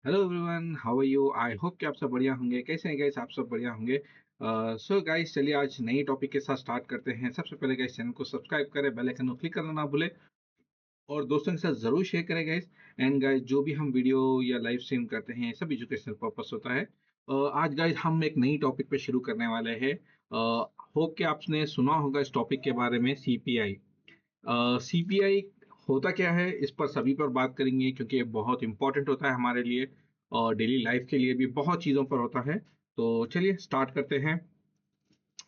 Hello everyone, how are you? I hope कि आप सब बढ़िया होंगे। कैसे हैं गाइस? आप सब बढ़िया होंगे। सो गाइस, चलिए आज नई टॉपिक के साथ स्टार्ट करते हैं। सबसे पहले गाइस, चैनल को सब्सक्राइब करें, बेल आइकन को क्लिक करना ना भूलें और दोस्तों के साथ जरूर शेयर करें गाइस। एंड गाइस, जो भी हम वीडियो या लाइव स्ट्रीम करते हैं सब एजुकेशनल पर्पस होता है। आज गाइस हम एक नई टॉपिक पे शुरू करने वाले हैं। होप कि आपने सुना होगा इस टॉपिक के बारे में, सीपीआई। सीपीआई होता क्या है, इस पर सभी पर बात करेंगे क्योंकि ये बहुत इंपॉर्टेंट होता है हमारे लिए और डेली लाइफ के लिए भी बहुत चीज़ों पर होता है। तो चलिए स्टार्ट करते हैं।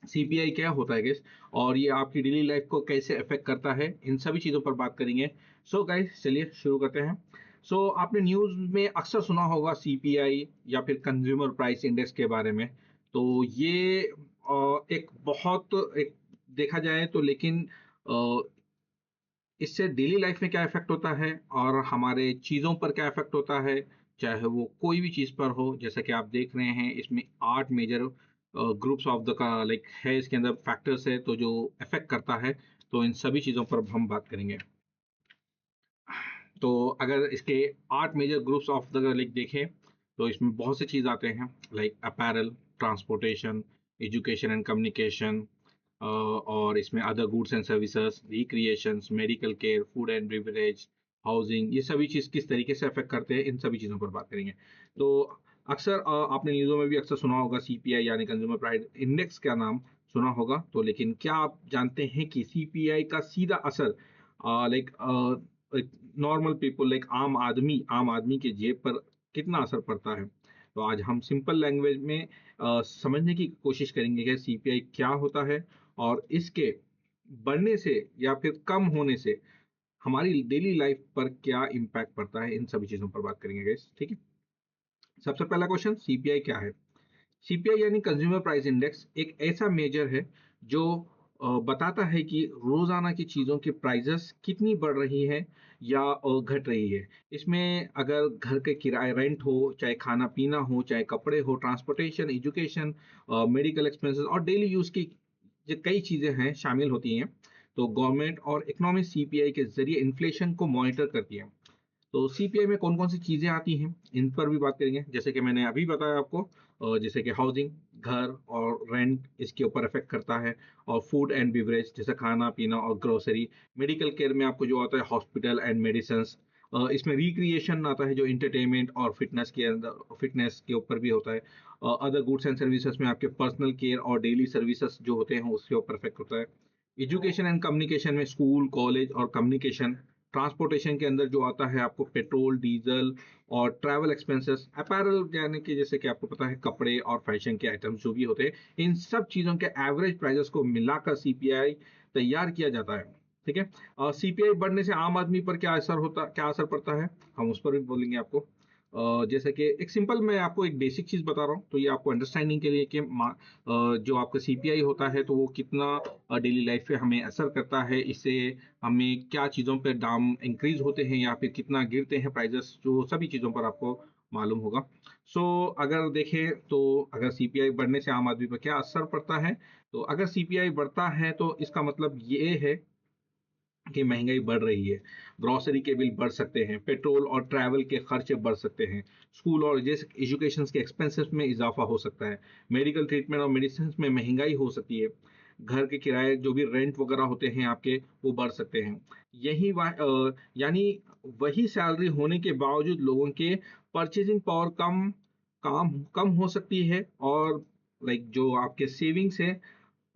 सीपीआई क्या होता है गाइस, और ये आपकी डेली लाइफ को कैसे अफेक्ट करता है, इन सभी चीज़ों पर बात करेंगे। सो गाइस, चलिए शुरू करते हैं। सो आपने न्यूज़ में अक्सर सुना होगा सीपीआई या फिर कंज्यूमर प्राइस इंडेक्स के बारे में। तो ये एक बहुत एक देखा जाए तो, लेकिन इससे डेली लाइफ में क्या इफेक्ट होता है और हमारे चीज़ों पर क्या इफेक्ट होता है, चाहे वो कोई भी चीज़ पर हो। जैसा कि आप देख रहे हैं, इसमें 8 मेजर ग्रुप्स ऑफ द का लाइक है, इसके अंदर फैक्टर्स है तो जो इफेक्ट करता है। तो इन सभी चीज़ों पर हम बात करेंगे। तो अगर इसके 8 major groups of the like देखें, तो इसमें बहुत से चीज़ आते हैं, like apparel, transportation, education and communication, और इसमें other goods and services, recreations, medical care, food and beverage, housing. ये सभी चीज़ किस तरीके से अफेक्ट करते हैं, इन सभी चीज़ों पर बात करेंगे। तो अक्सर आपने न्यूज़ों में भी अक्सर सुना होगा सीपीआई यानी कंज्यूमर प्राइस इंडेक्स का नाम सुना होगा। तो लेकिन क्या आप जानते हैं कि सीपीआई का सीधा असर लाइक नॉर्मल पीपल, लाइक आम आदमी के जेब पर कितना असर पड़ता है? तो आज हम सिंपल लैंग्वेज में समझने की कोशिश करेंगे कि सीपीआई क्या होता है और इसके बढ़ने से या फिर कम होने से हमारी डेली लाइफ पर क्या इम्पैक्ट पड़ता है। इन सभी चीजों पर बात करेंगे गाइस, ठीक है। सबसे पहला क्वेश्चन, सीपीआई क्या है? सीपीआई यानी कंज्यूमर प्राइस इंडेक्स एक ऐसा मेजर है जो बताता है कि रोजाना की चीजों की प्राइसेस कितनी बढ़ रही है या घट रही है। इसमें अगर घर के किराए, रेंट हो, चाहे खाना पीना हो, चाहे कपड़े हो, ट्रांसपोर्टेशन, एजुकेशन, मेडिकल एक्सपेंसेस और डेली यूज की जो कई चीजें हैं शामिल होती हैं। तो गवर्नमेंट और इकोनॉमी सीपीआई के जरिए इन्फ्लेशन को मॉनिटर करती है। तो सीपीआई में कौन-कौन सी चीज़ें आती हैं, इन पर भी बात करेंगे। जैसे कि मैंने अभी बताया आपको, जैसे कि हाउसिंग, घर और रेंट इसके ऊपर इफ़ेक्ट करता है, और फूड एंड बेवरेज जैसे खाना-पीना और ग्रोसरी। मेडिकल केयर में आपको जो आता है हॉस्पिटल एंड मेडिसिन्स। इसमें रिक्रिएशन आता है जो एंटरटेनमेंट और फिटनेस के अंदर, फिटनेस के ऊपर भी होता है। अदर गुड्स एंड सर्विसेज में आपके पर्सनल केयर और डेली सर्विसेज जो होते हैं उसके ऊपर इफ़ेक्ट होता है। एजुकेशन एंड कम्युनिकेशन में स्कूल, कॉलेज और कम्युनिकेशन। ट्रांसपोर्टेशन के अंदर जो आता है आपको पेट्रोल, डीजल और ट्रैवल एक्सपेंसेस। अपैरल यानी कि जैसे कि आपको पता है कपड़े और फैशन के आइटम्स जो भी होते हैं, इन सब चीज़ों के एवरेज प्राइसेस को मिलाकर सीपीआई तैयार किया जाता है। ठीक है। सीपीआई बढ़ने से आम आदमी पर क्या असर पड़ता है, हम उस पर भी बोलेंगे आपको। जैसे कि एक सिंपल, मैं आपको एक बेसिक चीज़ बता रहा हूँ तो ये आपको अंडरस्टैंडिंग के लिए कि जो आपका सीपीआई होता है तो वो कितना डेली लाइफ पे हमें असर करता है। इससे हमें क्या चीज़ों पे दाम इंक्रीज होते हैं या फिर कितना गिरते हैं प्राइजेस, जो सभी चीज़ों पर आपको मालूम होगा। सो अगर देखें तो अगर सीपीआई बढ़ने से आम आदमी पर क्या असर पड़ता है, तो अगर सीपीआई बढ़ता है तो इसका मतलब ये है कि महंगाई बढ़ रही है। ग्रोसरी के बिल बढ़ सकते हैं, पेट्रोल और ट्रैवल के खर्चे बढ़ सकते हैं, स्कूल और जैसे एजुकेशन के एक्सपेंसेस में इजाफा हो सकता है, मेडिकल ट्रीटमेंट और मेडिसिन में महंगाई हो सकती है, घर के किराए जो भी रेंट वगैरह होते हैं आपके, वो बढ़ सकते हैं। यानी वही सैलरी होने के बावजूद लोगों के परचेजिंग पावर कम हो सकती है, और लाइक जो आपके सेविंग्स है,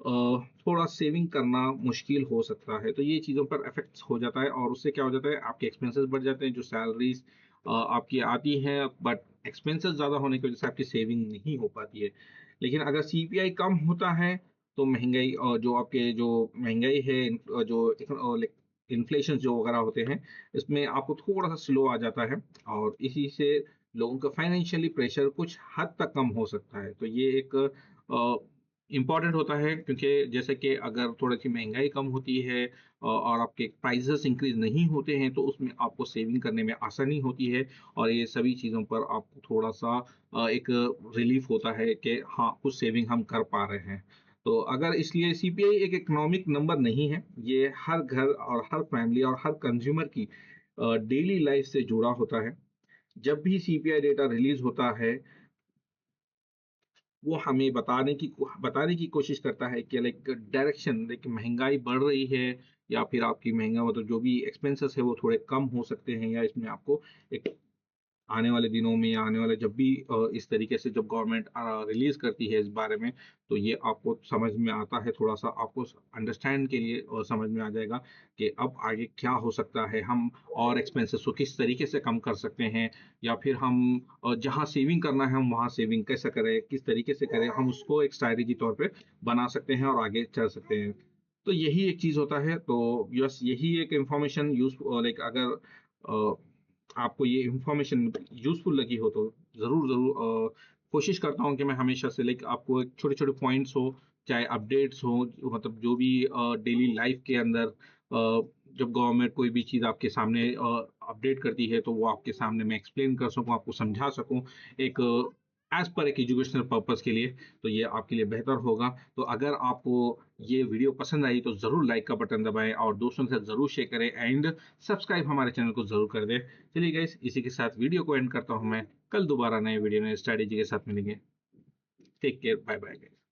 थोड़ा सेविंग करना मुश्किल हो सकता है। तो ये चीज़ों पर इफ़ेक्ट्स हो जाता है और उससे क्या हो जाता है, आपके एक्सपेंसेस बढ़ जाते हैं, जो सैलरीज़ आपकी आती हैं, बट एक्सपेंसेस ज़्यादा होने की वजह से आपकी सेविंग नहीं हो पाती है। लेकिन अगर सीपीआई कम होता है, तो महँगाई जो आपके जो महँगाई है, जो लाइक इन्फ्लेशन जो वगैरह होते हैं, इसमें आपको थोड़ा-सा स्लो आ जाता है और इसी से लोगों का फाइनेंशियली प्रेशर कुछ हद तक कम हो सकता है। तो ये एक इम्पोर्टेंट होता है, क्योंकि जैसे कि अगर थोड़ी-सी महँगाई कम होती है और आपके प्राइसेस इंक्रीज़ नहीं होते हैं, तो उसमें आपको सेविंग करने में आसानी होती है और ये सभी चीज़ों पर आपको थोड़ा-सा एक रिलीफ़ होता है कि हाँ, कुछ सेविंग हम कर पा रहे हैं। तो अगर इसलिए सीपीआई एक इकोनॉमिक नंबर नहीं है, ये हर घर और हर फैमिली और हर कंज़्यूमर की डेली लाइफ़ से जुड़ा होता है। जब भी सीपीआई डेटा रिलीज़ होता है, वो हमें बताने की कोशिश करता है कि लाइक डायरेक्शन, लाइक महँगाई बढ़ रही है या फिर आपकी महँगा मतलब जो भी एक्सपेंसेस है वो थोड़े कम हो सकते हैं, या इसमें आपको एक आने वाले दिनों में या आने वाले जब भी इस तरीके से जब गवर्नमेंट रिलीज़ करती है इस बारे में, तो ये आपको समझ में आता है, थोड़ा-सा आपको अंडरस्टैंड के लिए समझ में आ जाएगा कि अब आगे क्या हो सकता है। हम और एक्सपेंसेस को किस तरीके से कम कर सकते हैं, या फिर हम जहाँ सेविंग करना है हम वहाँ सेविंग कैसे करें, किस तरीके से करें, हम उसको एक स्ट्रैटेजी तौर पे बना सकते हैं और आगे चल सकते हैं। तो यही एक चीज़ होता है। तो यस, यही एक इन्फॉर्मेशन लाइक अगर अ, आपको ये इन्फॉर्मेशन यूज़फुल लगी हो तो ज़रूर कोशिश करता हूँ कि मैं हमेशा से लाइक आपको एक छोटे-छोटे पॉइंट्स हो, चाहे अपडेट्स हो, मतलब जो भी डेली लाइफ़ के अंदर जब गवर्नमेंट कोई भी चीज़ आपके सामने अपडेट करती है, तो वो आपके सामने मैं एक्सप्लेन कर सकूँ, आपको समझा सकूँ, एक एज़ पर एक एजुकेशनल पर्पज़ के लिए, तो ये आपके लिए बेहतर होगा। तो अगर आपको ये वीडियो पसंद आई तो ज़रूर लाइक का बटन दबाएँ और दोस्तों के साथ ज़रूर शेयर करें, एंड सब्सक्राइब हमारे चैनल को ज़रूर कर दें। चलिए गाइस, इसी के साथ वीडियो को एंड करता हूँ मैं। कल दोबारा नए वीडियो, नए स्ट्रैटेजी के साथ मिलेंगे। Take care, bye bye guys.